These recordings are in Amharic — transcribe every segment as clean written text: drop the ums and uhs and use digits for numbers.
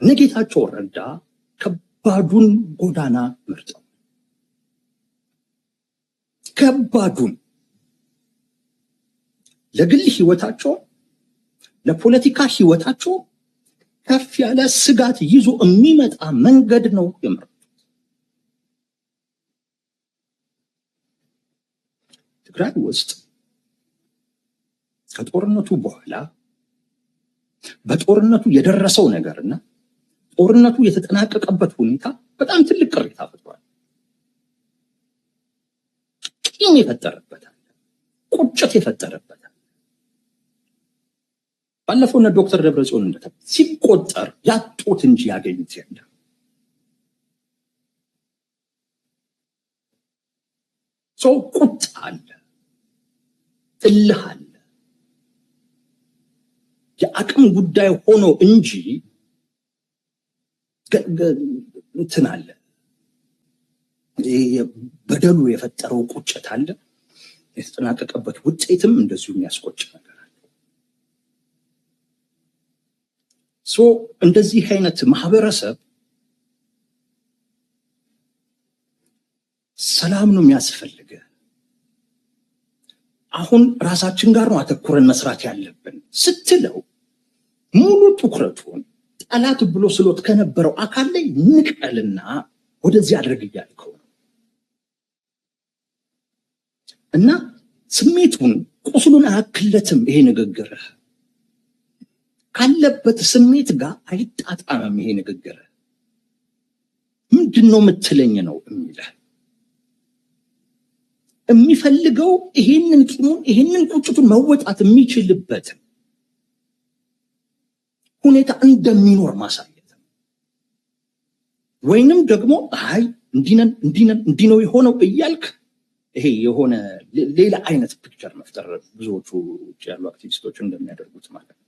ጌታቸው ረዳ ከባዱን ጎዳና መርጠው ከባዱን ለግል ህይወታቸው ለፖለቲካ ህይወታቸው ከፍ ያለ ስጋት ይዞ የሚመጣ መንገድ ነው የመረጡት። ትግራይ ውስጥ ከጦርነቱ በኋላ በጦርነቱ የደረሰው ነገርና ጦርነቱ የተጠናቀቀበት ሁኔታ በጣም ትልቅ ቅሬታ ፈጥሯል። ቂም የፈጠረበታል፣ ቁጭት የፈጠረበታል። ባለፈው ዶክተር ደብረጽዮን ሲቆጠር ያጡት እንጂ ያገኙት የለም። ሰው ቁጣ አለ፣ እልህ አለ። የአቅም ጉዳይ ሆኖ እንጂ እንትን አለ። በደሉ የፈጠረው ቁጭት አለ። የተጠናቀቀበት ውጤትም እንደዚሁ የሚያስቆጭ ነገር አለ። እንደዚህ አይነት ማህበረሰብ ሰላም ነው የሚያስፈልገ። አሁን ራሳችን ጋር ነው አተኩረን መስራት ያለብን ስትለው ሙሉ ትኩረቱን ጠላት ብሎ ስሎት ከነበረው አካል ላይ ንቀልና ወደዚህ አድርግ እያልከው ነው። እና ስሜቱን ቁስሉን አያክለትም። ይሄ ንግግር ካለበት ስሜት ጋር አይጣጣምም። ይሄ ንግግር ምንድነው የምትለኝ ነው የሚለው። የሚፈልገው ይሄንን ቂሙን ይሄንን ቁጭቱን መወጣት የሚችልበት ሁኔታ እንደሚኖር ማሳየት ወይንም ደግሞ አይ እንዲነን እንዲህ ነው የሆነው እያልክ ይሄ የሆነ ሌላ አይነት ፒክቸር መፍጠር ብዙዎቹ ውጭ ያሉ አክቲቪስቶች እንደሚያደርጉት ማለት ነው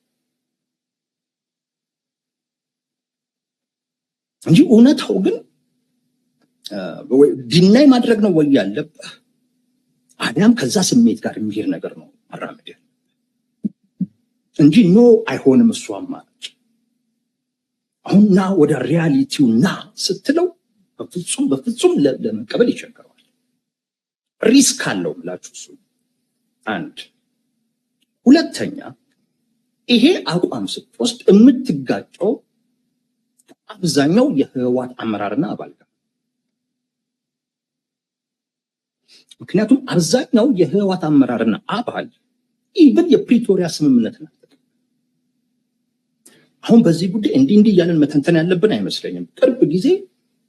እንጂ እውነታው ግን ዲናይ ማድረግ ነው ወይ ያለብህ አዲያም ከዛ ስሜት ጋር የሚሄድ ነገር ነው ማራመድ እንጂ ኖ አይሆንም እሱ አማራጭ አሁንና ወደ ሪያሊቲው ና ስትለው በፍጹም ለመቀበል ይቸገራል። ሪስክ አለው ብላችሁ እሱ አንድ ሁለተኛ ይሄ አቋም ስትወስድ የምትጋጨው አብዛኛው የህወሓት አመራርና አባል ጋር። ምክንያቱም አብዛኛው የህወሓት አመራርና አባል ኢቭን የፕሪቶሪያ ስምምነት ነው። አሁን በዚህ ጉዳይ እንዲህ እያለን መተንተን ያለብን አይመስለኝም። ቅርብ ጊዜ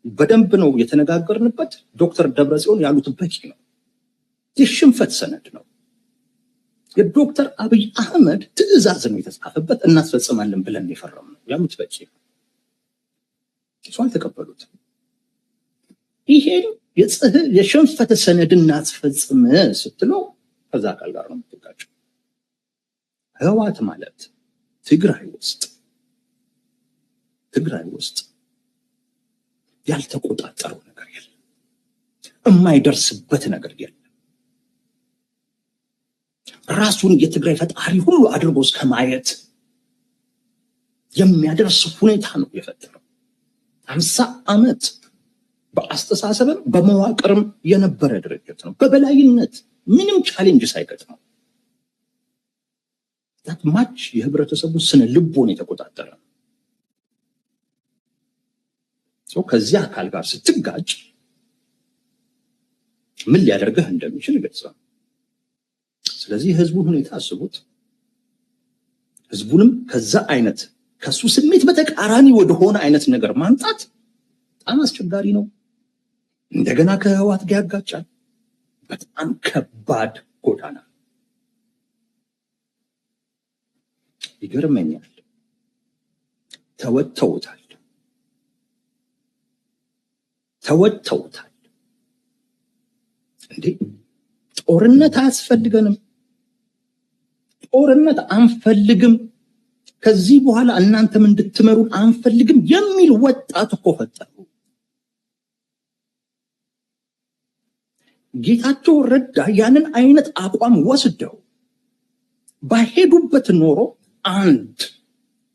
በደንብ ነው የተነጋገርንበት። ዶክተር ደብረጽዮን ያሉት በቂ ነው። የሽንፈት ሰነድ ነው። የዶክተር አብይ አህመድ ትዕዛዝ ነው የተጻፈበት። እናስፈጽማለን ብለን የፈረምነው ያሉት በቂ ነው። እሱ አልተቀበሉትም። ይሄን የሽንፈት ሰነድ እናስፈጽም ስትለው ከዛ አካል ጋር ነው የምትጋጨው። ህወሓት ማለት ትግራይ ውስጥ ያልተቆጣጠረው ነገር የለም፣ የማይደርስበት ነገር የለም። ራሱን የትግራይ ፈጣሪ ሁሉ አድርጎ እስከማየት የሚያደርስ ሁኔታ ነው የፈጠረው። 50 ዓመት በአስተሳሰብም በመዋቅርም የነበረ ድርጅት ነው። በበላይነት ምንም ቻሌንጅ ሳይገጥመው ማች የህብረተሰቡን ስነ ልቦና የተቆጣጠረ ነው። ከዚህ አካል ጋር ስትጋጭ ምን ሊያደርግህ እንደሚችል ይገልጻል። ስለዚህ ህዝቡን ሁኔታ አስቡት። ህዝቡንም ከዛ አይነት ከሱ ስሜት በተቃራኒ ወደሆነ አይነት ነገር ማምጣት በጣም አስቸጋሪ ነው። እንደገና ከህወሓት ጋር ያጋጫል። በጣም ከባድ ጎዳና። ይገርመኛል። ተወጥተውታል። እንዴ ጦርነት አያስፈልገንም፣ ጦርነት አንፈልግም፣ ከዚህ በኋላ እናንተም እንድትመሩን አንፈልግም የሚል ወጣት እኮ ፈጠሩ። ጌታቸው ረዳ ያንን አይነት አቋም ወስደው ባሄዱበት ኖሮ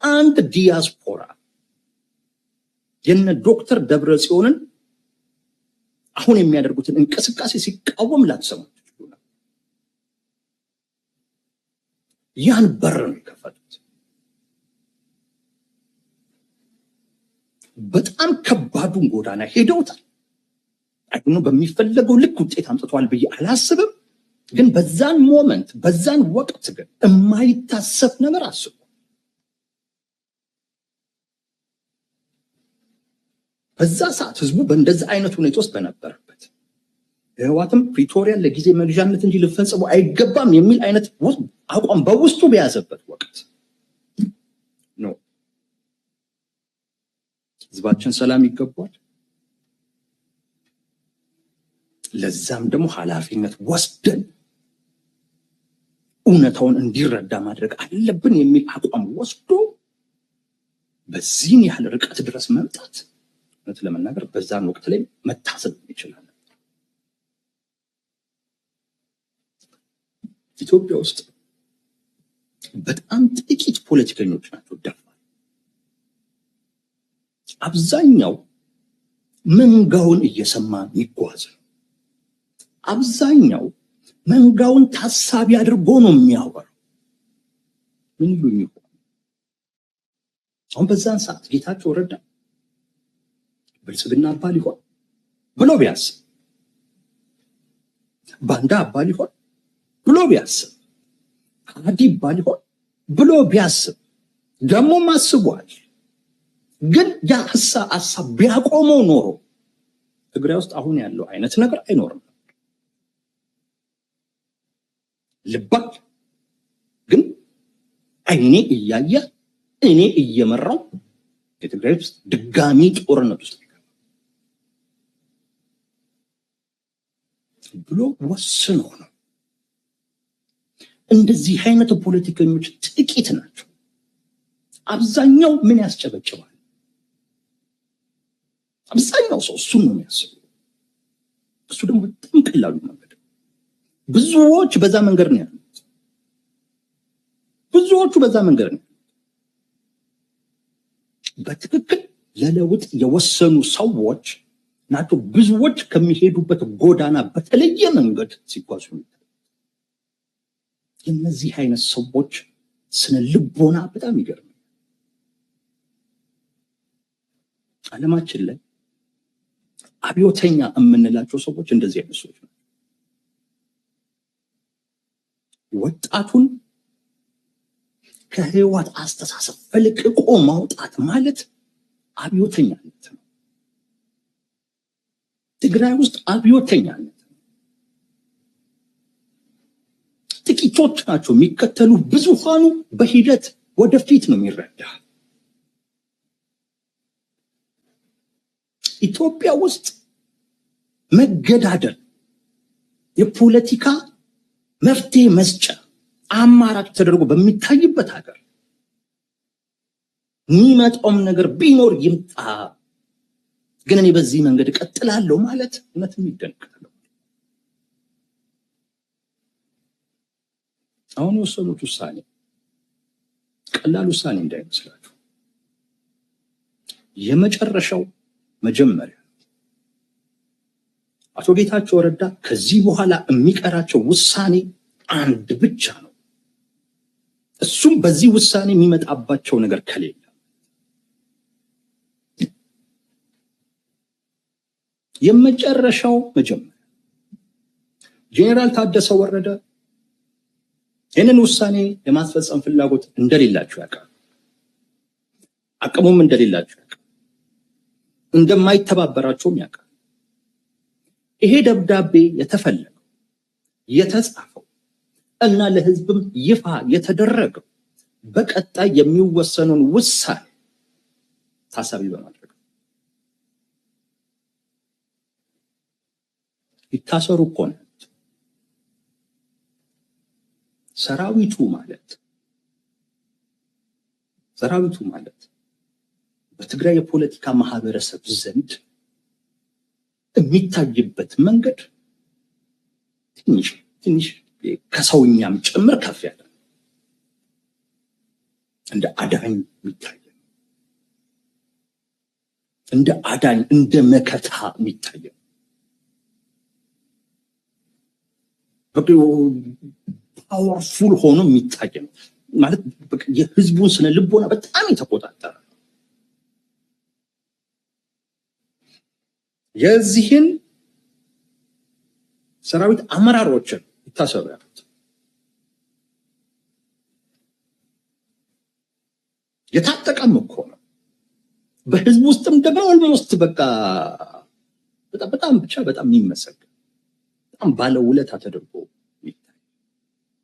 አንድ ዲያስፖራ የነ ዶክተር ደብረጽዮንን አሁን የሚያደርጉትን እንቅስቃሴ ሲቃወም ላትሰሙ ትችላላችሁ። ያን በር ነው የከፈቱት። በጣም ከባዱን ጎዳና ሄደውታል። አይኑ በሚፈለገው ልክ ውጤት አምጥቷል ብዬ አላስብም። ግን በዛን ሞመንት በዛን ወቅት ግን የማይታሰብ ነገር አስቡ። በዛ ሰዓት ህዝቡ በእንደዚህ አይነት ሁኔታ ውስጥ በነበረበት ህወሓትም ፕሪቶሪያን ለጊዜ መግዣነት እንጂ ልፈጽሙ አይገባም የሚል አይነት አቋም በውስጡ በያዘበት ወቅት ነው ህዝባችን ሰላም ይገባል፣ ለዛም ደግሞ ኃላፊነት ወስደን እውነታውን እንዲረዳ ማድረግ አለብን የሚል አቋም ወስዶ በዚህን ያህል ርቀት ድረስ መምጣት እውነት ለመናገር በዛን ወቅት ላይ መታሰብ ይችላል። ኢትዮጵያ ውስጥ በጣም ጥቂት ፖለቲከኞች ናቸው ደፋር። አብዛኛው መንጋውን እየሰማ የሚጓዝ ነው። አብዛኛው መንጋውን ታሳቢ አድርጎ ነው የሚያወራው። ምን ይሉኝ ይሆን? አሁን በዛን ሰዓት ጌታቸው ረዳ ብልጽግና አባል ይሆን ብሎ ቢያስብ፣ ባንዳ አባል ይሆን ብሎ ቢያስብ፣ አዲ አባል ይሆን ብሎ ቢያስብ ደግሞም አስቧል። ግን ያ ሐሳብ ቢያቆመው ኖሮ ትግራይ ውስጥ አሁን ያለው አይነት ነገር አይኖርም። ልባል ግን አይኔ እያየ እኔ እየመራው የትግራይ ውስጥ ድጋሚ ጦርነት ውስጥ ብሎ ወስኖ ነው። እንደዚህ አይነት ፖለቲከኞች ጥቂት ናቸው። አብዛኛው ምን ያስጨበጭባል? አብዛኛው ሰው እሱን ነው የሚያስበው። እሱ ደግሞ በጣም ቀላሉ መንገድ። ብዙዎች በዛ መንገድ ነው ያሉት። ብዙዎቹ በዛ መንገድ ነው። በትክክል ለለውጥ የወሰኑ ሰዎች ናቸው ብዙዎች ከሚሄዱበት ጎዳና በተለየ መንገድ ሲጓዙ። የነዚህ አይነት ሰዎች ስነ ልቦና በጣም ይገርማል። ዓለማችን ላይ አብዮተኛ የምንላቸው ሰዎች እንደዚህ አይነት ሰዎች ናቸው። ወጣቱን ከህይወት አስተሳሰብ ፈልቅቆ ማውጣት ማለት አብዮተኛነት ነው። ትግራይ ውስጥ አብዮተኛነት ነው። ጥቂቶች ናቸው የሚከተሉ፣ ብዙሃኑ በሂደት ወደፊት ነው የሚረዳ። ኢትዮጵያ ውስጥ መገዳደል የፖለቲካ መፍትሄ መስጫ አማራጭ ተደርጎ በሚታይበት ሀገር የሚመጣውም ነገር ቢኖር ይምጣ፣ ግን እኔ በዚህ መንገድ እቀጥላለሁ ማለት እውነትም ይደንቃል። አሁን የወሰኑት ውሳኔ ቀላል ውሳኔ እንዳይመስላችሁ። የመጨረሻው መጀመሪያ አቶ ጌታቸው ረዳ ከዚህ በኋላ የሚቀራቸው ውሳኔ አንድ ብቻ ነው። እሱም በዚህ ውሳኔ የሚመጣባቸው ነገር ከሌለ የመጨረሻው መጀመሪያ ጄኔራል ታደሰ ወረደ ይህንን ውሳኔ የማስፈጸም ፍላጎት እንደሌላቸው ያውቃል። አቅሙም እንደሌላቸው ያውቃል። እንደማይተባበራቸውም ያውቃል። ይሄ ደብዳቤ የተፈለገው የተጻፈው እና ለህዝብም ይፋ የተደረገው በቀጣይ የሚወሰኑን ውሳኔ ታሳቢ በማድረግ ይታሰሩ እኮ ነው። ሰራዊቱ ማለት በትግራይ የፖለቲካ ማህበረሰብ ዘንድ የሚታይበት መንገድ ትንሽ ከሰውኛም ጭምር ከፍ ያለ እንደ አዳኝ የሚታይ እንደ አዳኝ እንደ መከታ የሚታየው ፓወርፉል ሆኖ የሚታየው ማለት የህዝቡን ስነ ልቦና በጣም የተቆጣጠረ የዚህን ሰራዊት አመራሮችን ይታሰሩ ያሉት የታጠቀም እኮ ነው። በህዝብ ውስጥም ደግሞ ኦልሞስት በቃ በጣም ብቻ በጣም የሚመሰገን በጣም ባለውለታ ተደርጎ ይታይ።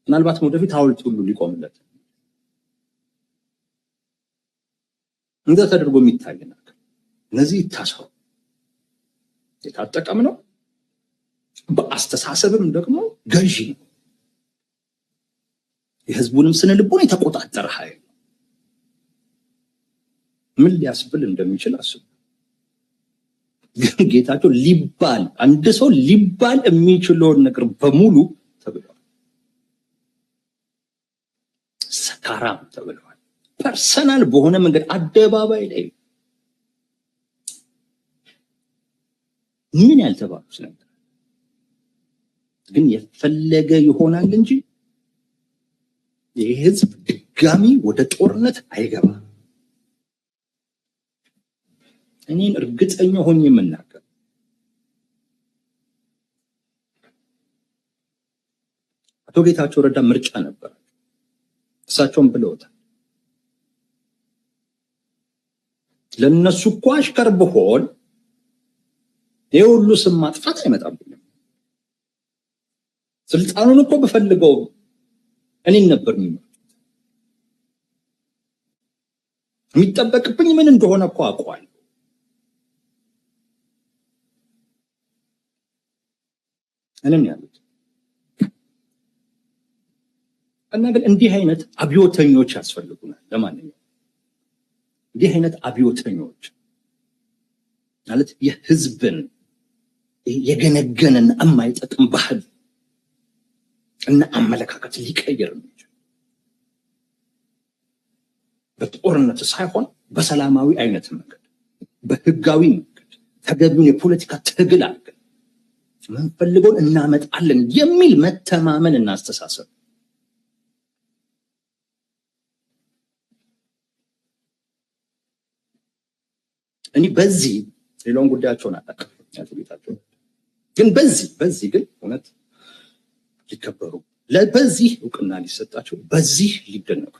ምናልባት ወደፊት ሐውልት ሁሉ ሊቆምለት እንደ ተደርጎ የሚታይ ነገር እነዚህ ይታሰሩ። የታጠቀም ነው፣ በአስተሳሰብም ደግሞ ገዢ ነው። የህዝቡንም ስነ ልቦና የተቆጣጠረ ኃይል ምን ሊያስብል እንደሚችል አስቡ። ግን ጌታቸው ሊባል አንድ ሰው ሊባል የሚችለውን ነገር በሙሉ ተብሏል። ሰካራም ተብሏል። ፐርሰናል በሆነ መንገድ አደባባይ ላይ ምን ያልተባሉት ነገር ግን የፈለገ ይሆናል እንጂ ይህ ህዝብ ድጋሚ ወደ ጦርነት አይገባም። እኔን እርግጠኛ ሆኜ የምናገር አቶ ጌታቸው ረዳ ምርጫ ነበር፣ እሳቸውም ብለውታል። ለነሱ እኮ አሽከር ብሆን የሁሉ ስም ማጥፋት አይመጣብኝም። ስልጣኑን እኮ በፈልገው እኔን ነበር የሚጠበቅብኝ ምን እንደሆነ እኮ አውቀዋለሁ። እኔም ያሉት እና ግን እንዲህ አይነት አብዮተኞች ያስፈልጉናል። ለማንኛውም እንዲህ አይነት አብዮተኞች ማለት የህዝብን የገነገነን የማይጠቅም ባህል እና አመለካከት ሊቀየር ነው በጦርነት ሳይሆን በሰላማዊ አይነት መንገድ በህጋዊ መንገድ ተገቢውን የፖለቲካ ትግል አድርገን ምንፈልገውን እናመጣለን የሚል መተማመን እና አስተሳሰብ እኔ በዚህ ሌላውን ጉዳያቸውን አላውቅም ያቱታቸው ግን በዚህ ግን እውነት ሊከበሩ በዚህ እውቅና ሊሰጣቸው በዚህ ሊደነቁ